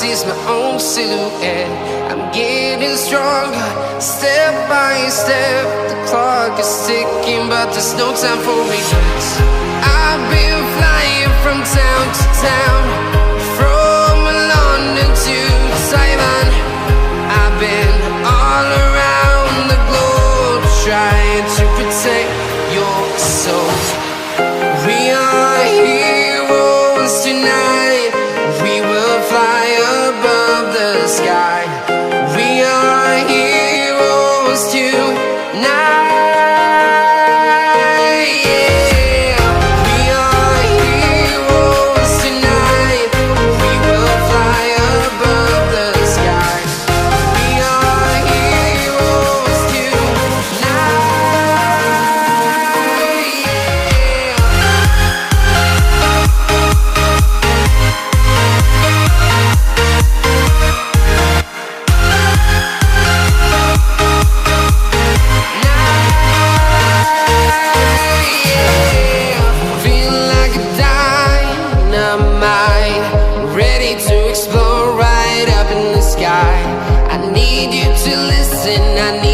sees my own silhouette. I'm getting stronger, step by step. The clock is ticking, but there's no time for regrets. I've been flying from town to town, from London to Taiwan. I've been all around the globe, trying to protect your soul. We are heroes tonight. We will fly above the sky. We are heroes tonight. Yeah. We are heroes tonight. We will fly above the sky. We are heroes tonight. Feeling like a dynamite, ready to explode right up in the sky. I need you to listen, I need